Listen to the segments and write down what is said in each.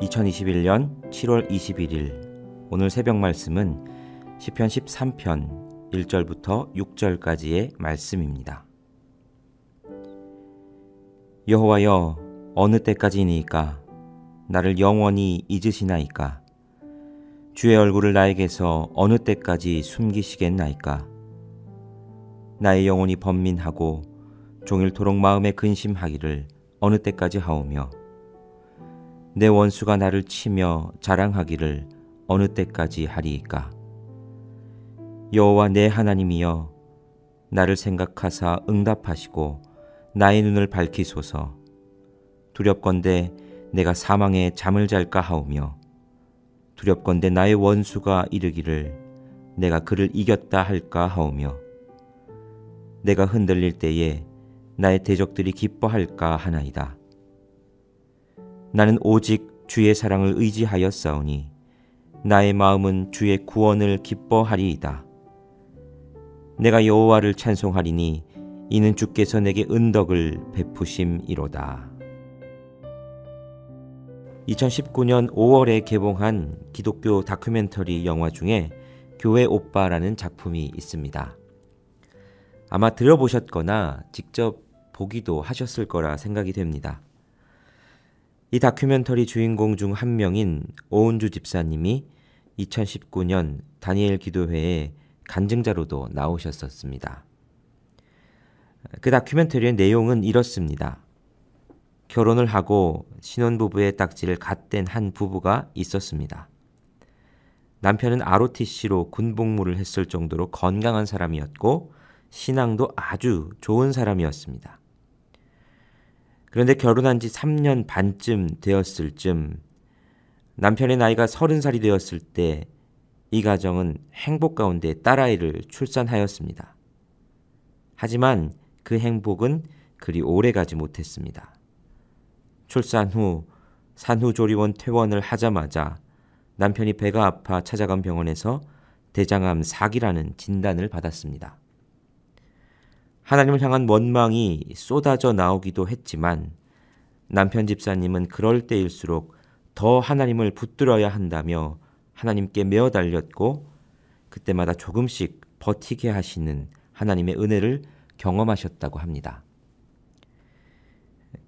2021년 7월 21일 오늘 새벽 말씀은 시편 13편 1절부터 6절까지의 말씀입니다. 여호와여, 어느 때까지이니까 나를 영원히 잊으시나이까? 주의 얼굴을 나에게서 어느 때까지 숨기시겠나이까? 나의 영혼이 번민하고 종일토록 마음에 근심하기를 어느 때까지 하오며, 내 원수가 나를 치며 자랑하기를 어느 때까지 하리이까? 여호와 내 하나님이여, 나를 생각하사 응답하시고 나의 눈을 밝히소서. 두렵건대 내가 사망에 잠을 잘까 하오며, 두렵건대 나의 원수가 이르기를 내가 그를 이겼다 할까 하오며, 내가 흔들릴 때에 나의 대적들이 기뻐할까 하나이다. 나는 오직 주의 사랑을 의지하였사오니 나의 마음은 주의 구원을 기뻐하리이다. 내가 여호와를 찬송하리니 이는 주께서 내게 은덕을 베푸심이로다. 2019년 5월에 개봉한 기독교 다큐멘터리 영화 중에 교회 오빠라는 작품이 있습니다. 아마 들어보셨거나 직접 보기도 하셨을 거라 생각이 됩니다. 이 다큐멘터리 주인공 중 한 명인 오은주 집사님이 2019년 다니엘 기도회에 간증자로도 나오셨었습니다. 그 다큐멘터리의 내용은 이렇습니다. 결혼을 하고 신혼부부의 딱지를 갓댄 한 부부가 있었습니다. 남편은 ROTC로 군복무를 했을 정도로 건강한 사람이었고 신앙도 아주 좋은 사람이었습니다. 그런데 결혼한 지 3년 반쯤 되었을 즈음 남편의 나이가 30살이 되었을 때 이 가정은 행복 가운데 딸아이를 출산하였습니다. 하지만 그 행복은 그리 오래 가지 못했습니다. 출산 후 산후조리원 퇴원을 하자마자 남편이 배가 아파 찾아간 병원에서 대장암 4기라는 진단을 받았습니다. 하나님을 향한 원망이 쏟아져 나오기도 했지만 남편 집사님은 그럴 때일수록 더 하나님을 붙들어야 한다며 하나님께 매어 달렸고 그때마다 조금씩 버티게 하시는 하나님의 은혜를 경험하셨다고 합니다.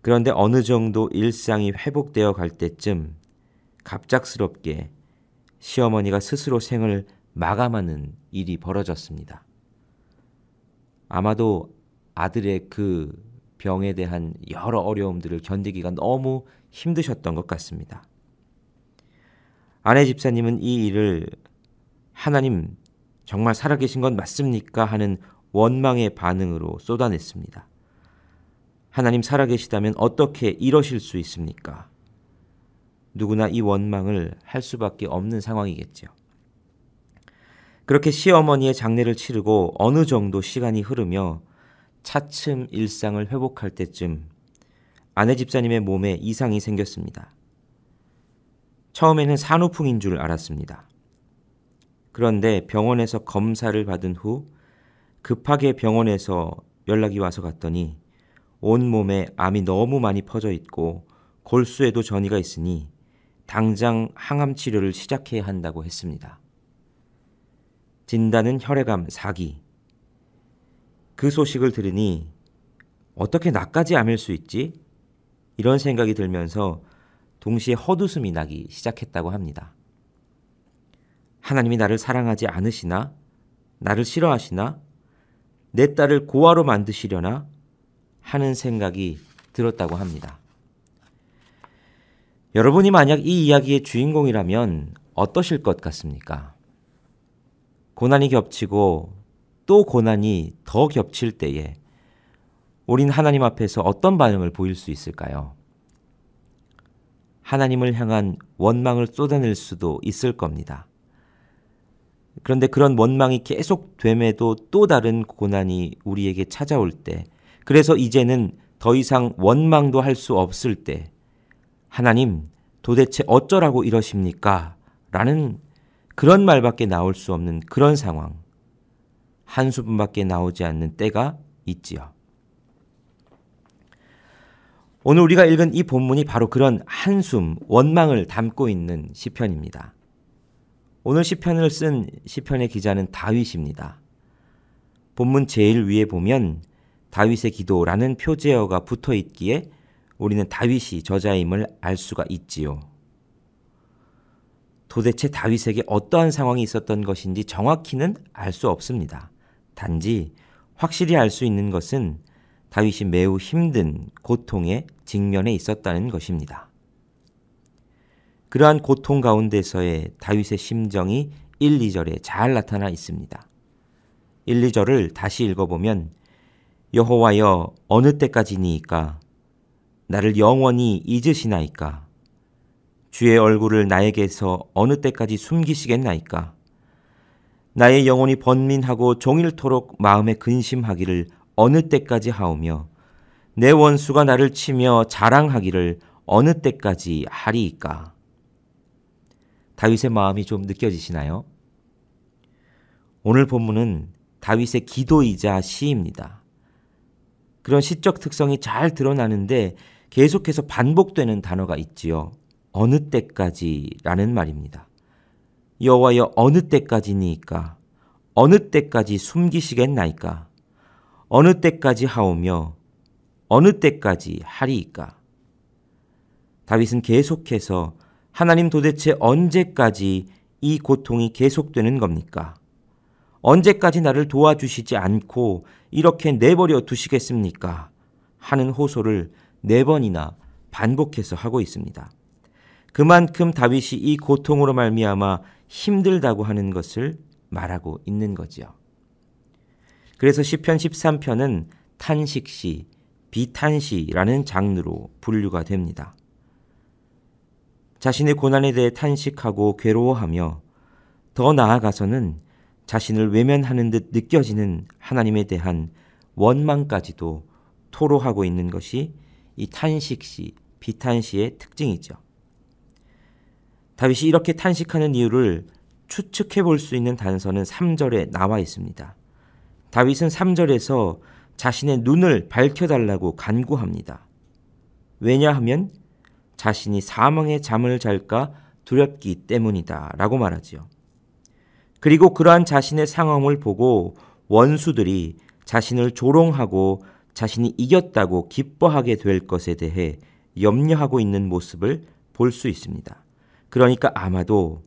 그런데 어느 정도 일상이 회복되어 갈 때쯤 갑작스럽게 시어머니가 스스로 생을 마감하는 일이 벌어졌습니다. 아마도 아들의 그 병에 대한 여러 어려움들을 견디기가 너무 힘드셨던 것 같습니다. 아내 집사님은 이 일을 하나님 정말 살아계신 건 맞습니까? 하는 원망의 반응으로 쏟아냈습니다. 하나님 살아계시다면 어떻게 이러실 수 있습니까? 누구나 이 원망을 할 수밖에 없는 상황이겠죠. 그렇게 시어머니의 장례를 치르고 어느 정도 시간이 흐르며 차츰 일상을 회복할 때쯤 아내 집사님의 몸에 이상이 생겼습니다. 처음에는 산후풍인 줄 알았습니다. 그런데 병원에서 검사를 받은 후 급하게 병원에서 연락이 와서 갔더니 온몸에 암이 너무 많이 퍼져 있고 골수에도 전이가 있으니 당장 항암 치료를 시작해야 한다고 했습니다. 진단은 혈액암 4기. 그 소식을 들으니 어떻게 나까지 암일 수 있지? 이런 생각이 들면서 동시에 헛웃음이 나기 시작했다고 합니다. 하나님이 나를 사랑하지 않으시나? 나를 싫어하시나? 내 딸을 고아로 만드시려나? 하는 생각이 들었다고 합니다. 여러분이 만약 이 이야기의 주인공이라면 어떠실 것 같습니까? 고난이 겹치고 또 고난이 더 겹칠 때에 우린 하나님 앞에서 어떤 반응을 보일 수 있을까요? 하나님을 향한 원망을 쏟아낼 수도 있을 겁니다. 그런데 그런 원망이 계속됨에도 또 다른 고난이 우리에게 찾아올 때, 그래서 이제는 더 이상 원망도 할 수 없을 때 하나님 도대체 어쩌라고 이러십니까? 라는 그런 말밖에 나올 수 없는 그런 상황, 한수분밖에 나오지 않는 때가 있지요. 오늘 우리가 읽은 이 본문이 바로 그런 한숨, 원망을 담고 있는 시편입니다. 오늘 시편을 쓴 시편의 기자는 다윗입니다. 본문 제일 위에 보면 다윗의 기도라는 표제어가 붙어 있기에 우리는 다윗이 저자임을 알 수가 있지요. 도대체 다윗에게 어떠한 상황이 있었던 것인지 정확히는 알 수 없습니다. 단지 확실히 알 수 있는 것은 다윗이 매우 힘든 고통에 직면해 있었다는 것입니다. 그러한 고통 가운데서의 다윗의 심정이 1, 2절에 잘 나타나 있습니다. 1, 2절을 다시 읽어보면 여호와여 어느 때까지니이까 나를 영원히 잊으시나이까 주의 얼굴을 나에게서 어느 때까지 숨기시겠나이까 나의 영혼이 번민하고 종일토록 마음에 근심하기를 어느 때까지 하오며 내 원수가 나를 치며 자랑하기를 어느 때까지 하리이까. 다윗의 마음이 좀 느껴지시나요? 오늘 본문은 다윗의 기도이자 시입니다. 그런 시적 특성이 잘 드러나는데 계속해서 반복되는 단어가 있지요. 어느 때까지라는 말입니다. 여호와여 어느 때까지니까 어느 때까지 숨기시겠나이까 어느 때까지 하오며 어느 때까지 하리이까. 다윗은 계속해서 하나님 도대체 언제까지 이 고통이 계속되는 겁니까? 언제까지 나를 도와주시지 않고 이렇게 내버려 두시겠습니까? 하는 호소를 4번이나 반복해서 하고 있습니다. 그만큼 다윗이 이 고통으로 말미암아 힘들다고 하는 것을 말하고 있는 거지요. 그래서 시편 13편은 탄식시, 비탄시라는 장르로 분류가 됩니다. 자신의 고난에 대해 탄식하고 괴로워하며 더 나아가서는 자신을 외면하는 듯 느껴지는 하나님에 대한 원망까지도 토로하고 있는 것이 이 탄식시, 비탄시의 특징이죠. 다윗이 이렇게 탄식하는 이유를 추측해 볼 수 있는 단서는 3절에 나와 있습니다. 다윗은 3절에서 자신의 눈을 밝혀달라고 간구합니다. 왜냐하면 자신이 사망의 잠을 잘까 두렵기 때문이다 라고 말하지요. 그리고 그러한 자신의 상황을 보고 원수들이 자신을 조롱하고 자신이 이겼다고 기뻐하게 될 것에 대해 염려하고 있는 모습을 볼 수 있습니다. 그러니까 아마도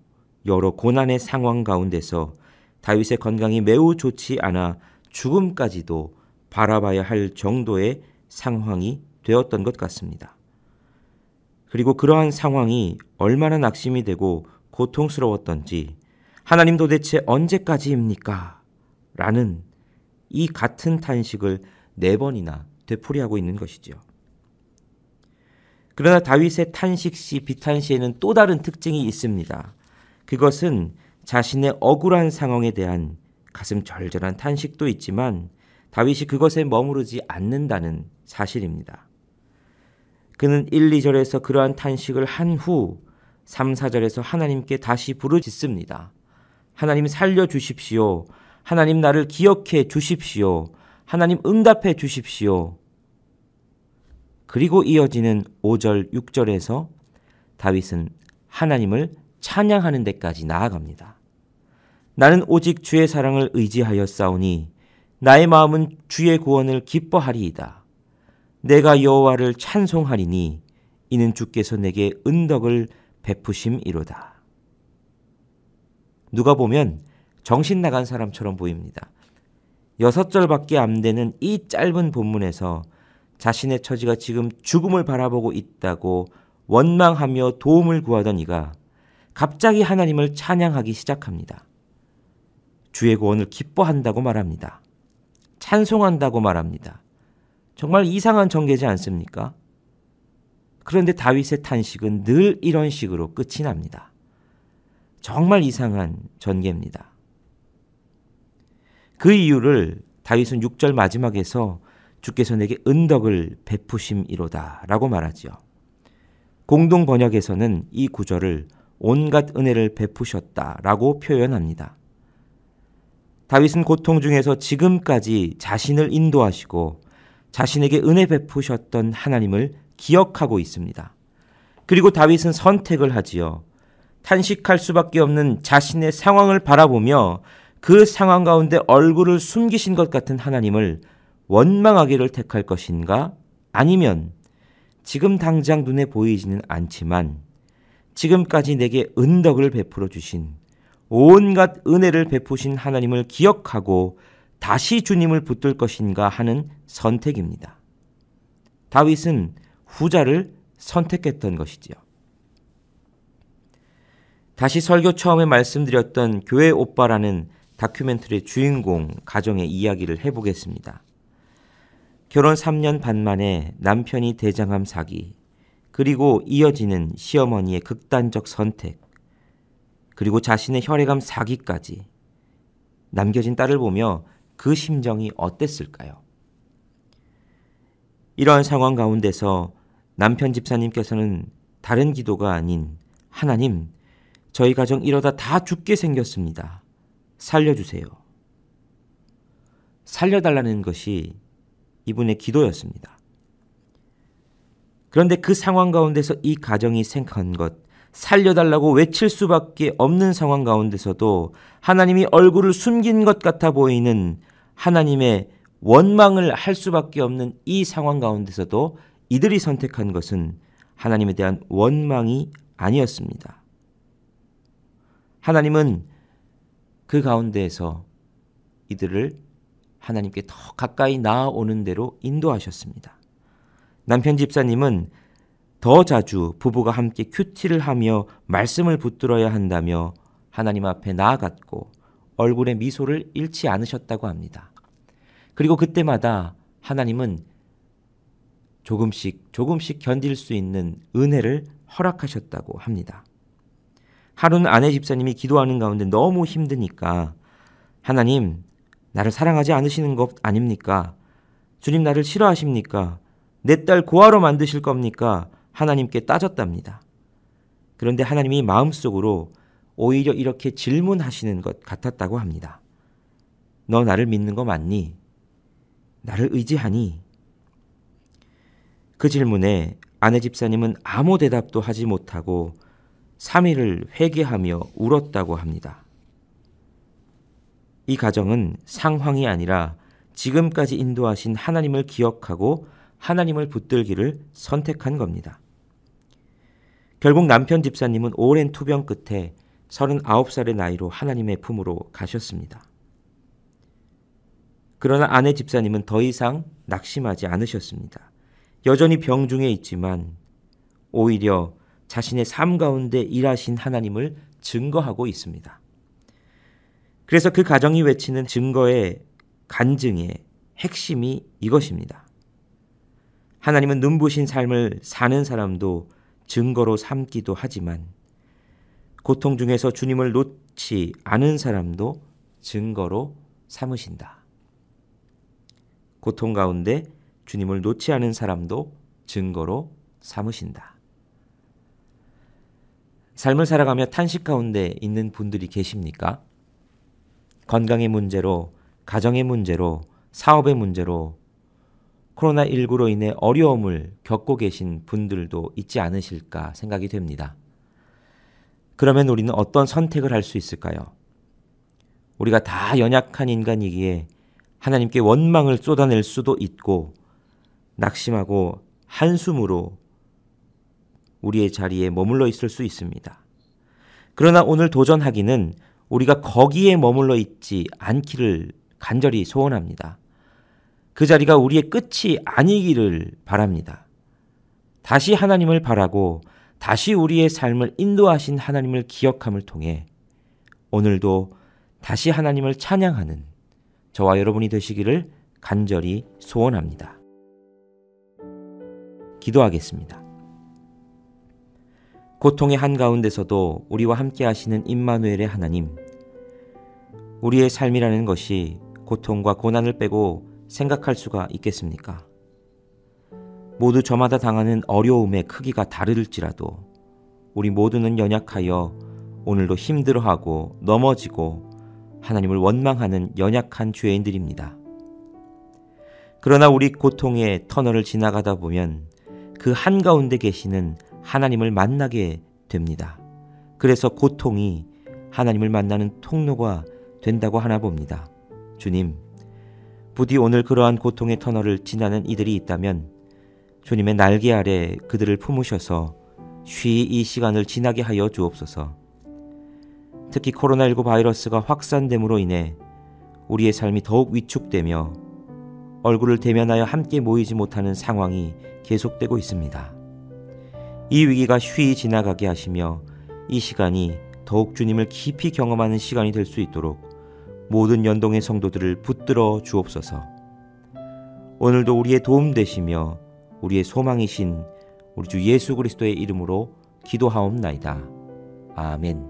여러 고난의 상황 가운데서 다윗의 건강이 매우 좋지 않아 죽음까지도 바라봐야 할 정도의 상황이 되었던 것 같습니다. 그리고 그러한 상황이 얼마나 낙심이 되고 고통스러웠던지 하나님 도대체 언제까지입니까? 라는 이 같은 탄식을 4번이나 되풀이하고 있는 것이죠. 그러나 다윗의 탄식시, 비탄시에는 또 다른 특징이 있습니다. 그것은 자신의 억울한 상황에 대한 가슴 절절한 탄식도 있지만 다윗이 그것에 머무르지 않는다는 사실입니다. 그는 1, 2절에서 그러한 탄식을 한 후 3, 4절에서 하나님께 다시 부르짖습니다. 하나님 살려주십시오. 하나님 나를 기억해 주십시오. 하나님 응답해 주십시오. 그리고 이어지는 5절, 6절에서 다윗은 하나님을 찬양하는 데까지 나아갑니다. 나는 오직 주의 사랑을 의지하여 싸우니 나의 마음은 주의 구원을 기뻐하리이다. 내가 여호와를 찬송하리니 이는 주께서 내게 은덕을 베푸심이로다. 누가 보면 정신 나간 사람처럼 보입니다. 6절밖에 안 되는 이 짧은 본문에서 자신의 처지가 지금 죽음을 바라보고 있다고 원망하며 도움을 구하던 이가 갑자기 하나님을 찬양하기 시작합니다. 주의 구원을 기뻐한다고 말합니다. 찬송한다고 말합니다. 정말 이상한 전개지 않습니까? 그런데 다윗의 탄식은 늘 이런 식으로 끝이 납니다. 정말 이상한 전개입니다. 그 이유를 다윗은 6절 마지막에서 주께서 내게 은덕을 베푸심이로다 라고 말하지요. 공동 번역에서는 이 구절을 온갖 은혜를 베푸셨다 라고 표현합니다. 다윗은 고통 중에서 지금까지 자신을 인도하시고 자신에게 은혜 베푸셨던 하나님을 기억하고 있습니다. 그리고 다윗은 선택을 하지요. 탄식할 수밖에 없는 자신의 상황을 바라보며 그 상황 가운데 얼굴을 숨기신 것 같은 하나님을 원망하기를 택할 것인가? 아니면 지금 당장 눈에 보이지는 않지만 지금까지 내게 은덕을 베풀어 주신 온갖 은혜를 베푸신 하나님을 기억하고 다시 주님을 붙들 것인가 하는 선택입니다. 다윗은 후자를 선택했던 것이지요. 다시 설교 처음에 말씀드렸던 교회 오빠라는 다큐멘터리의 주인공 가정의 이야기를 해보겠습니다. 결혼 3년 반 만에 남편이 대장암 사기, 그리고 이어지는 시어머니의 극단적 선택, 그리고 자신의 혈액암 사기까지 남겨진 딸을 보며 그 심정이 어땠을까요? 이러한 상황 가운데서 남편 집사님께서는 다른 기도가 아닌 하나님, 저희 가정 이러다 다 죽게 생겼습니다. 살려주세요. 살려달라는 것이 이분의 기도였습니다. 그런데 그 상황 가운데서 이 가정이 생각한 것, 살려달라고 외칠 수밖에 없는 상황 가운데서도 하나님이 얼굴을 숨긴 것 같아 보이는 하나님의 원망을 할 수밖에 없는 이 상황 가운데서도 이들이 선택한 것은 하나님에 대한 원망이 아니었습니다. 하나님은 그 가운데에서 이들을 하나님께 더 가까이 나아오는 대로 인도하셨습니다. 남편 집사님은 더 자주 부부가 함께 큐티를 하며 말씀을 붙들어야 한다며 하나님 앞에 나아갔고 얼굴에 미소를 잃지 않으셨다고 합니다. 그리고 그때마다 하나님은 조금씩 견딜 수 있는 은혜를 허락하셨다고 합니다. 하루는 아내 집사님이 기도하는 가운데 너무 힘드니까 하나님, 나를 사랑하지 않으시는 것 아닙니까? 주님 나를 싫어하십니까? 내 딸 고아로 만드실 겁니까? 하나님께 따졌답니다. 그런데 하나님이 마음속으로 오히려 이렇게 질문하시는 것 같았다고 합니다. 너 나를 믿는 거 맞니? 나를 의지하니? 그 질문에 아내 집사님은 아무 대답도 하지 못하고 3일을 회개하며 울었다고 합니다. 이 가정은 상황이 아니라 지금까지 인도하신 하나님을 기억하고 하나님을 붙들기를 선택한 겁니다. 결국 남편 집사님은 오랜 투병 끝에 39살의 나이로 하나님의 품으로 가셨습니다. 그러나 아내 집사님은 더 이상 낙심하지 않으셨습니다. 여전히 병중에 있지만 오히려 자신의 삶 가운데 일하신 하나님을 증거하고 있습니다. 그래서 그 가정이 외치는 증거의 간증의 핵심이 이것입니다. 하나님은 눈부신 삶을 사는 사람도 증거로 삼기도 하지만 고통 중에서 주님을 놓지 않은 사람도 증거로 삼으신다. 고통 가운데 주님을 놓지 않은 사람도 증거로 삼으신다. 삶을 살아가며 탄식 가운데 있는 분들이 계십니까? 건강의 문제로, 가정의 문제로, 사업의 문제로, 코로나19로 인해 어려움을 겪고 계신 분들도 있지 않으실까 생각이 됩니다. 그러면 우리는 어떤 선택을 할 수 있을까요? 우리가 다 연약한 인간이기에 하나님께 원망을 쏟아낼 수도 있고 낙심하고 한숨으로 우리의 자리에 머물러 있을 수 있습니다. 그러나 오늘 도전하기는 우리가 거기에 머물러 있지 않기를 간절히 소원합니다. 그 자리가 우리의 끝이 아니기를 바랍니다. 다시 하나님을 바라고 다시 우리의 삶을 인도하신 하나님을 기억함을 통해 오늘도 다시 하나님을 찬양하는 저와 여러분이 되시기를 간절히 소원합니다. 기도하겠습니다. 고통의 한가운데서도 우리와 함께 하시는 임마누엘의 하나님, 우리의 삶이라는 것이 고통과 고난을 빼고 생각할 수가 있겠습니까? 모두 저마다 당하는 어려움의 크기가 다를지라도 우리 모두는 연약하여 오늘도 힘들어하고 넘어지고 하나님을 원망하는 연약한 죄인들입니다. 그러나 우리 고통의 터널을 지나가다 보면 그 한가운데 계시는 하나님을 만나게 됩니다. 그래서 고통이 하나님을 만나는 통로가 된다고 하나 봅니다. 주님, 부디 오늘 그러한 고통의 터널을 지나는 이들이 있다면 주님의 날개 아래 그들을 품으셔서 쉬이 이 시간을 지나게 하여 주옵소서. 특히 코로나19 바이러스가 확산됨으로 인해 우리의 삶이 더욱 위축되며 얼굴을 대면하여 함께 모이지 못하는 상황이 계속되고 있습니다. 이 위기가 쉬이 지나가게 하시며 이 시간이 더욱 주님을 깊이 경험하는 시간이 될 수 있도록 모든 연동의 성도들을 붙들어 주옵소서. 오늘도 우리의 도움 되시며 우리의 소망이신 우리 주 예수 그리스도의 이름으로 기도하옵나이다. 아멘.